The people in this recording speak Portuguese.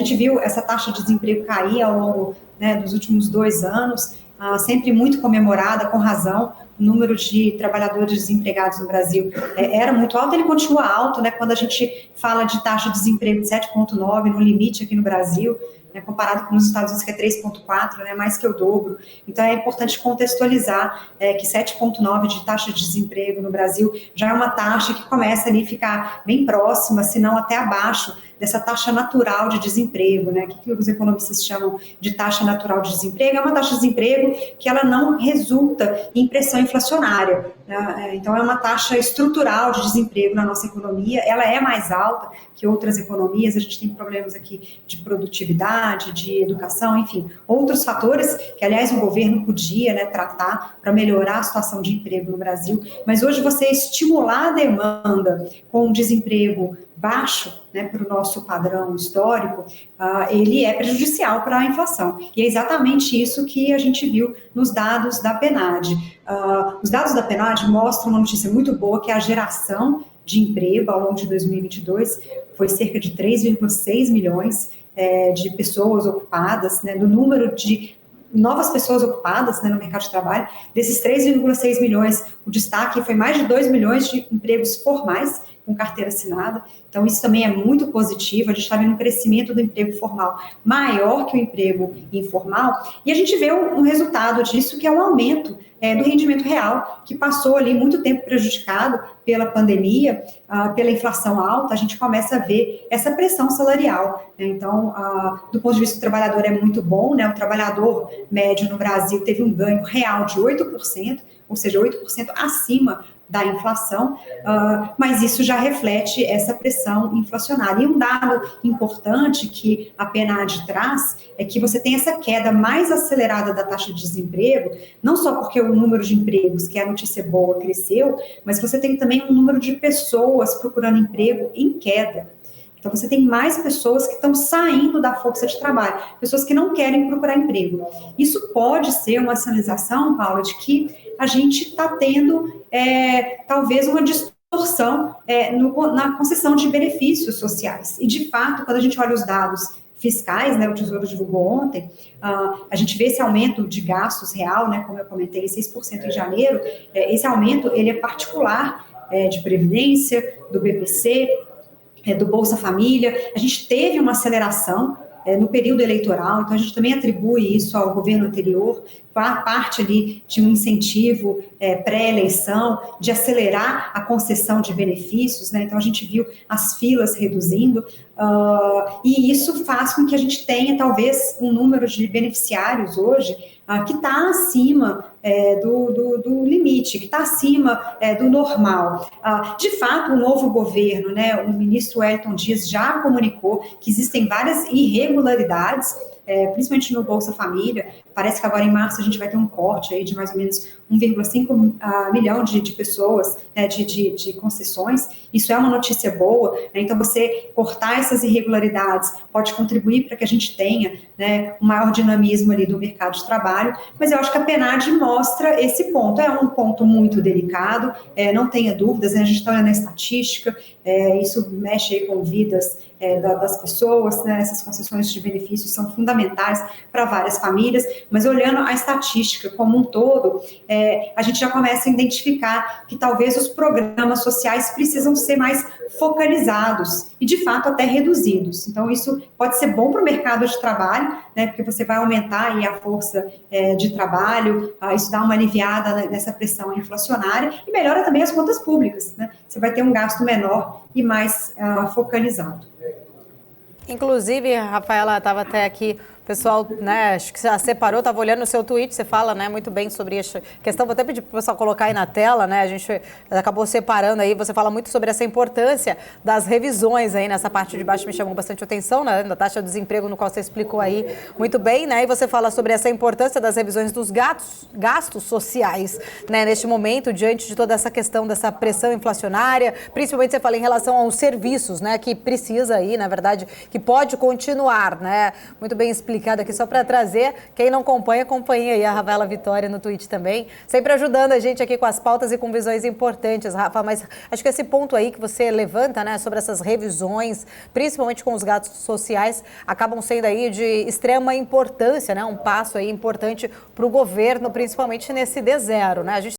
gente viu essa taxa de desemprego cair ao longo, né, dos últimos 2 anos, sempre muito comemorada, com razão. O número de trabalhadores desempregados no Brasil era muito alto, ele continua alto, né, quando a gente fala de taxa de desemprego de 7,9 no limite aqui no Brasil, né, comparado com os Estados Unidos, que é 3,4, né, mais que o dobro. Então, é importante contextualizar que 7,9 de taxa de desemprego no Brasil já é uma taxa que começa ali a ficar bem próxima, se não até abaixo, dessa taxa natural de desemprego, né? O que os economistas chamam de taxa natural de desemprego? É uma taxa de desemprego que ela não resulta em pressão inflacionária, né? Então, é uma taxa estrutural de desemprego na nossa economia, ela é mais alta que outras economias, a gente tem problemas aqui de produtividade, de educação, enfim, outros fatores que, aliás, o governo podia, né, tratar para melhorar a situação de emprego no Brasil, mas hoje você estimular a demanda com um desemprego baixo, né, para o nosso padrão histórico, ele é prejudicial para a inflação. E é exatamente isso que a gente viu nos dados da PNAD. Os dados da PNAD mostram uma notícia muito boa, que é a geração de emprego ao longo de 2022 foi cerca de 3,6 milhões de pessoas ocupadas, né, do número de novas pessoas ocupadas, né, no mercado de trabalho. Desses 3,6 milhões, o destaque foi mais de 2 milhões de empregos formais, com carteira assinada. Então, isso também é muito positivo. A gente está vendo um crescimento do emprego formal maior que o emprego informal. E a gente vê um resultado disso, que é o aumento do rendimento real, que passou ali muito tempo prejudicado pela pandemia, pela inflação alta. A gente começa a ver essa pressão salarial, né? Então, do ponto de vista do trabalhador, é muito bom, né? O trabalhador médio no Brasil teve um ganho real de 8%, ou seja, 8% acima da inflação, mas isso já reflete essa pressão inflacionária. E um dado importante que a PNAD traz é que você tem essa queda mais acelerada da taxa de desemprego, não só porque o número de empregos, que é a notícia boa, cresceu, mas você tem também um número de pessoas procurando emprego em queda. Então, você tem mais pessoas que estão saindo da força de trabalho, pessoas que não querem procurar emprego. Isso pode ser uma sinalização, Paula, de que a gente está tendo, talvez, uma distorção na concessão de benefícios sociais. E, de fato, quando a gente olha os dados fiscais, né, o Tesouro divulgou ontem, a gente vê esse aumento de gastos real, né, como eu comentei, 6% em janeiro. Esse aumento ele é particular de Previdência, do BPC, do Bolsa Família. A gente teve uma aceleração no período eleitoral, então a gente também atribui isso ao governo anterior, parte ali de um incentivo pré-eleição, de acelerar a concessão de benefícios, né? Então a gente viu as filas reduzindo, e isso faz com que a gente tenha talvez um número de beneficiários hoje que está acima do limite, que está acima do normal. De fato, o novo governo, né, o ministro Wellington Dias já comunicou que existem várias irregularidades, principalmente no Bolsa Família. Parece que agora em março a gente vai ter um corte aí de mais ou menos 1,5 milhão de pessoas, de concessões. Isso é uma notícia boa, né? Então você cortar essas irregularidades pode contribuir para que a gente tenha, né, um maior dinamismo ali do mercado de trabalho, mas eu acho que a PNAD mostra esse ponto. É um ponto muito delicado, não tenha dúvidas, né? A gente está olhando a estatística, isso mexe aí com vidas das pessoas, né? Essas concessões de benefícios são fundamentais para várias famílias, mas olhando a estatística como um todo, a gente já começa a identificar que talvez os programas sociais precisam ser mais focalizados e, de fato, até reduzidos. Então, isso pode ser bom para o mercado de trabalho, né? Porque você vai aumentar aí a força de trabalho, isso dá uma aliviada nessa pressão inflacionária e melhora também as contas públicas, né? Você vai ter um gasto menor e mais focalizado. Inclusive, Rafaela, estava até aqui, o pessoal, né, acho que já separou, estava olhando o seu tweet, você fala, né, muito bem sobre essa questão, vou até pedir para o pessoal colocar aí na tela, né, a gente acabou separando aí, você fala muito sobre essa importância das revisões aí nessa parte de baixo, me chamou bastante atenção, né, da taxa de desemprego, no qual você explicou aí muito bem, né, e você fala sobre essa importância das revisões dos gastos sociais, né, neste momento, diante de toda essa questão dessa pressão inflacionária, principalmente você fala em relação aos serviços, né, que precisa aí, na verdade, que pode continuar, né, muito bem explicado publicado aqui só para trazer. Quem não acompanha, acompanhe aí a Rafaela Vitória no Twitch também. Sempre ajudando a gente aqui com as pautas e com visões importantes, Rafa. Mas acho que esse ponto aí que você levanta, né, sobre essas revisões, principalmente com os gastos sociais, acabam sendo aí de extrema importância, né? Um passo aí importante para o governo, principalmente nesse D0, né? A gente